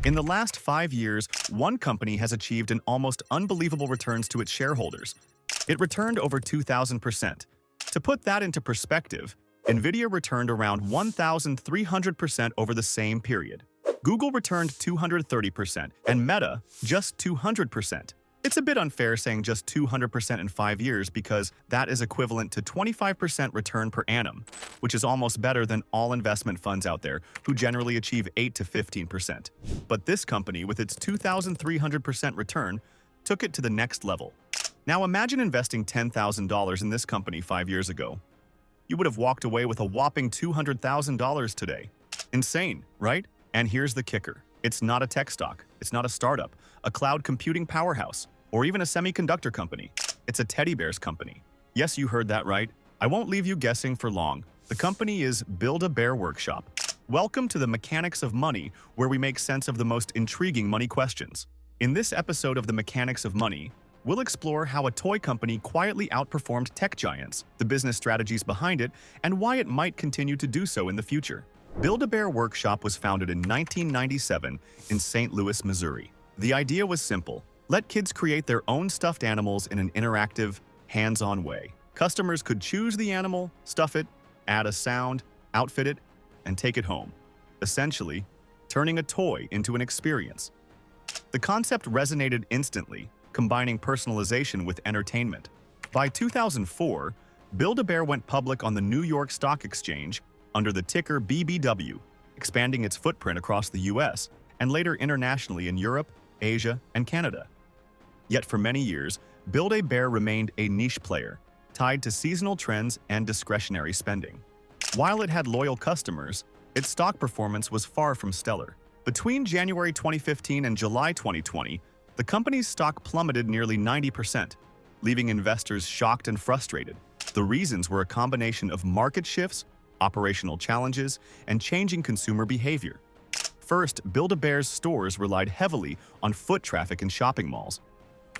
In the last 5 years, one company has achieved an almost unbelievable returns to its shareholders. It returned over 2,000%. To put that into perspective, Nvidia returned around 1,300% over the same period. Google returned 230%, and Meta just 200%. It's a bit unfair saying just 200% in 5 years because that is equivalent to 25% return per annum, which is almost better than all investment funds out there who generally achieve 8 to 15%. But this company, with its 2,300% return, took it to the next level. Now imagine investing $10,000 in this company 5 years ago. You would have walked away with a whopping $200,000 today. Insane, right? And here's the kicker. It's not a tech stock, it's not a startup, a cloud computing powerhouse, or even a semiconductor company. It's a teddy bears company. Yes, you heard that right. I won't leave you guessing for long. The company is Build-A-Bear Workshop. Welcome to the Mechanics of Money, where we make sense of the most intriguing money questions. In this episode of the Mechanics of Money, we'll explore how a toy company quietly outperformed tech giants, the business strategies behind it, and why it might continue to do so in the future. Build-A-Bear Workshop was founded in 1997 in St. Louis, Missouri. The idea was simple. Let kids create their own stuffed animals in an interactive, hands-on way. Customers could choose the animal, stuff it, add a sound, outfit it, and take it home. Essentially, turning a toy into an experience. The concept resonated instantly, combining personalization with entertainment. By 2004, Build-A-Bear went public on the New York Stock Exchange under the ticker BBW, expanding its footprint across the US and later internationally in Europe, Asia, and Canada. Yet for many years, Build-A-Bear remained a niche player, tied to seasonal trends and discretionary spending. While it had loyal customers, its stock performance was far from stellar. Between January 2015 and July 2020, the company's stock plummeted nearly 90%, leaving investors shocked and frustrated. The reasons were a combination of market shifts, operational challenges, and changing consumer behavior. First, Build-A-Bear's stores relied heavily on foot traffic in shopping malls.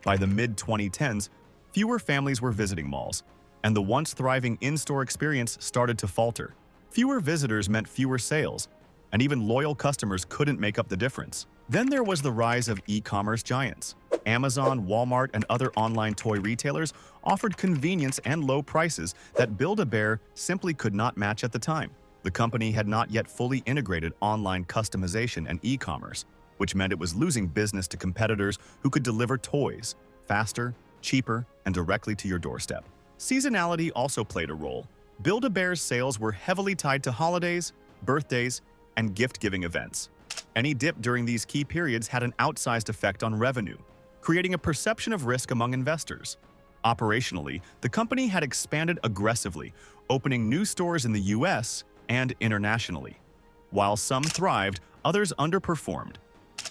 By the mid-2010s, fewer families were visiting malls, and the once thriving in-store experience started to falter. Fewer visitors meant fewer sales, and even loyal customers couldn't make up the difference. Then there was the rise of e-commerce giants. Amazon, Walmart, and other online toy retailers offered convenience and low prices that Build-A-Bear simply could not match at the time. The company had not yet fully integrated online customization and e-commerce, which meant it was losing business to competitors who could deliver toys faster, cheaper, and directly to your doorstep. Seasonality also played a role. Build-A-Bear's sales were heavily tied to holidays, birthdays, and gift-giving events. Any dip during these key periods had an outsized effect on revenue, creating a perception of risk among investors. Operationally, the company had expanded aggressively, opening new stores in the US and internationally. While some thrived, others underperformed,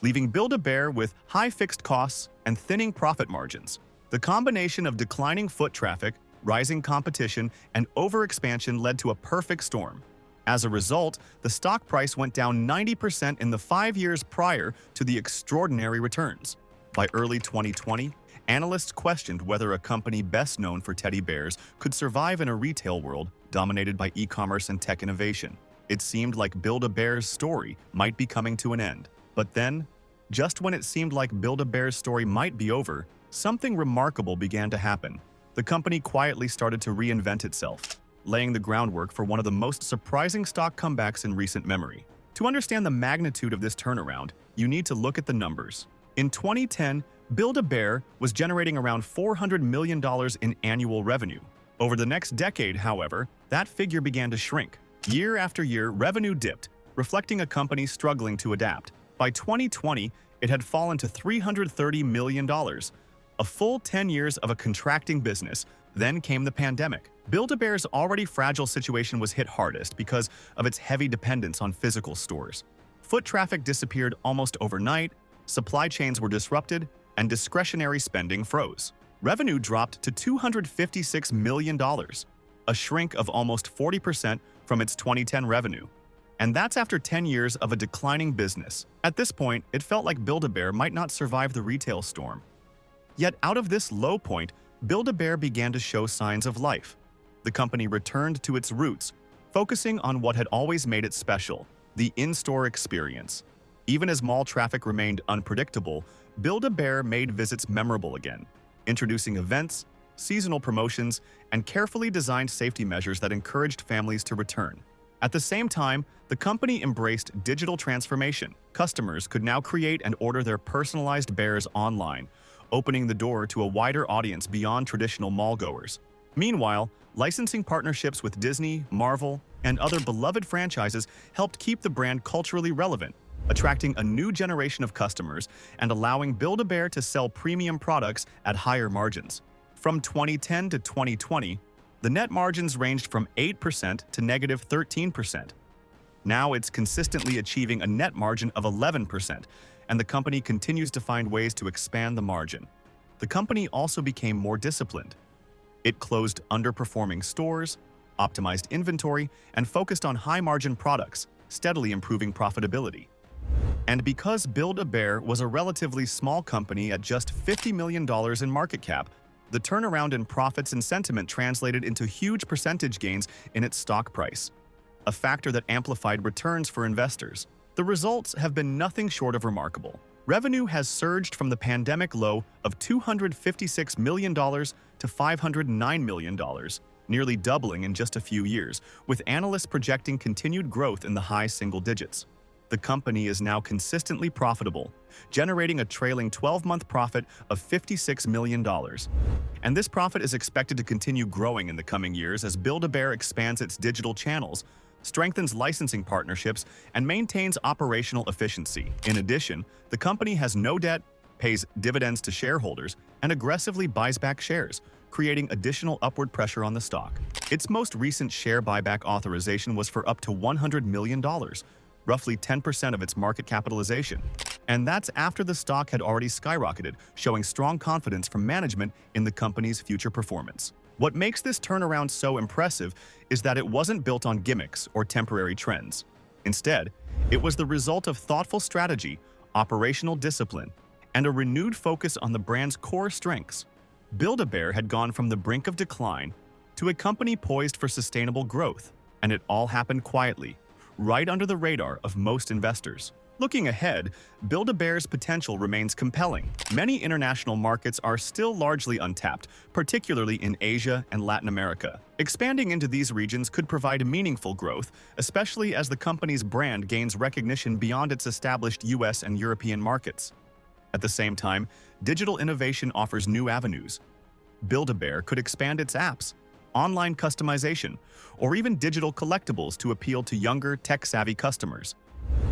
leaving Build-A-Bear with high fixed costs and thinning profit margins. The combination of declining foot traffic, rising competition, and overexpansion led to a perfect storm. As a result, the stock price went down 90% in the 5 years prior to the extraordinary returns. By early 2020, analysts questioned whether a company best known for teddy bears could survive in a retail world dominated by e-commerce and tech innovation. It seemed like Build-A-Bear's story might be coming to an end. But then, just when it seemed like Build-A-Bear's story might be over, something remarkable began to happen. The company quietly started to reinvent itself, laying the groundwork for one of the most surprising stock comebacks in recent memory. To understand the magnitude of this turnaround, you need to look at the numbers. In 2010, Build-A-Bear was generating around $400 million in annual revenue. Over the next decade, however, that figure began to shrink. Year after year, revenue dipped, reflecting a company struggling to adapt. By 2020, it had fallen to $330 million. A full 10 years of a contracting business. Then came the pandemic. Build-A-Bear's already fragile situation was hit hardest because of its heavy dependence on physical stores. Foot traffic disappeared almost overnight, supply chains were disrupted, and discretionary spending froze. Revenue dropped to $256 million, a shrink of almost 40% from its 2010 revenue. And that's after 10 years of a declining business. At this point, it felt like Build-A-Bear might not survive the retail storm. Yet out of this low point, Build-A-Bear began to show signs of life. The company returned to its roots, focusing on what had always made it special, the in-store experience. Even as mall traffic remained unpredictable, Build-A-Bear made visits memorable again, introducing events, seasonal promotions, and carefully designed safety measures that encouraged families to return. At the same time, the company embraced digital transformation. Customers could now create and order their personalized bears online, opening the door to a wider audience beyond traditional mall-goers. Meanwhile, licensing partnerships with Disney, Marvel, and other beloved franchises helped keep the brand culturally relevant, attracting a new generation of customers and allowing Build-A-Bear to sell premium products at higher margins. From 2010 to 2020, the net margins ranged from 8% to negative 13%. Now it's consistently achieving a net margin of 11%, and the company continues to find ways to expand the margin. The company also became more disciplined. It closed underperforming stores, optimized inventory, and focused on high-margin products, steadily improving profitability. And because Build-A-Bear was a relatively small company at just $50 million in market cap, the turnaround in profits and sentiment translated into huge percentage gains in its stock price, a factor that amplified returns for investors. The results have been nothing short of remarkable. Revenue has surged from the pandemic low of $256 million to $509 million, nearly doubling in just a few years, with analysts projecting continued growth in the high single digits. The company is now consistently profitable, generating a trailing 12-month profit of $56 million. And this profit is expected to continue growing in the coming years as Build-A-Bear expands its digital channels, strengthens licensing partnerships, and maintains operational efficiency. In addition, the company has no debt, pays dividends to shareholders, and aggressively buys back shares, creating additional upward pressure on the stock. Its most recent share buyback authorization was for up to $100 million, roughly 10% of its market capitalization. And that's after the stock had already skyrocketed, showing strong confidence from management in the company's future performance. What makes this turnaround so impressive is that it wasn't built on gimmicks or temporary trends. Instead, it was the result of thoughtful strategy, operational discipline, and a renewed focus on the brand's core strengths. Build-A-Bear had gone from the brink of decline to a company poised for sustainable growth, and it all happened quietly, right under the radar of most investors. Looking ahead, Build-A-Bear's potential remains compelling. Many international markets are still largely untapped, particularly in Asia and Latin America. Expanding into these regions could provide meaningful growth, especially as the company's brand gains recognition beyond its established US and European markets. At the same time, digital innovation offers new avenues. Build-A-Bear could expand its apps, online customization, or even digital collectibles to appeal to younger, tech-savvy customers.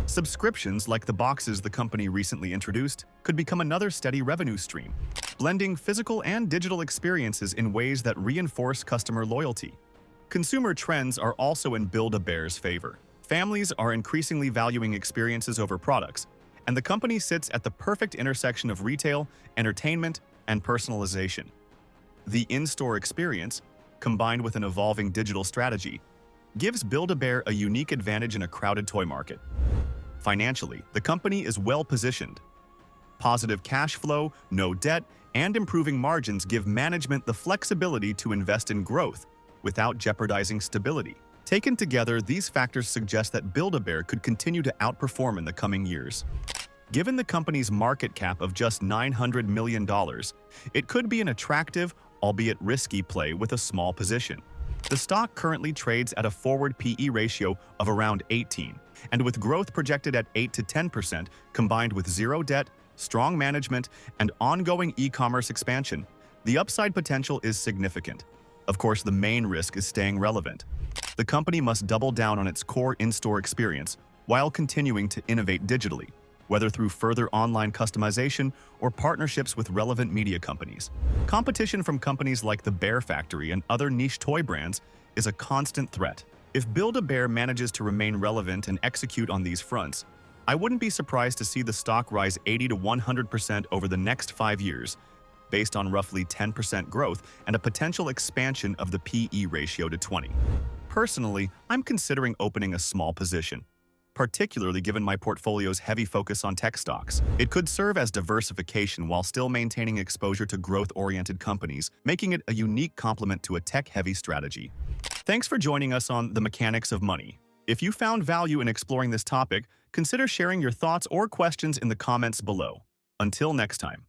Subscriptions like the boxes the company recently introduced could become another steady revenue stream, blending physical and digital experiences in ways that reinforce customer loyalty. Consumer trends are also in Build-A-Bear's favor. Families are increasingly valuing experiences over products, and the company sits at the perfect intersection of retail, entertainment, and personalization. The in-store experience, combined with an evolving digital strategy, gives Build-A-Bear a unique advantage in a crowded toy market. Financially, the company is well-positioned. Positive cash flow, no debt, and improving margins give management the flexibility to invest in growth without jeopardizing stability. Taken together, these factors suggest that Build-A-Bear could continue to outperform in the coming years. Given the company's market cap of just $900 million, it could be an attractive, albeit risky play with a small position. The stock currently trades at a forward PE ratio of around 18, and with growth projected at 8 to 10%, combined with zero debt, strong management, and ongoing e-commerce expansion, the upside potential is significant. Of course, the main risk is staying relevant. The company must double down on its core in-store experience while continuing to innovate digitally, whether through further online customization or partnerships with relevant media companies. Competition from companies like the Bear Factory and other niche toy brands is a constant threat. If Build-A-Bear manages to remain relevant and execute on these fronts, I wouldn't be surprised to see the stock rise 80 to 100% over the next 5 years, based on roughly 10% growth and a potential expansion of the PE ratio to 20. Personally, I'm considering opening a small position, particularly given my portfolio's heavy focus on tech stocks. It could serve as diversification while still maintaining exposure to growth-oriented companies, making it a unique complement to a tech-heavy strategy. Thanks for joining us on The Mechanics of Money. If you found value in exploring this topic, Consider sharing your thoughts or questions in the comments below. Until next time.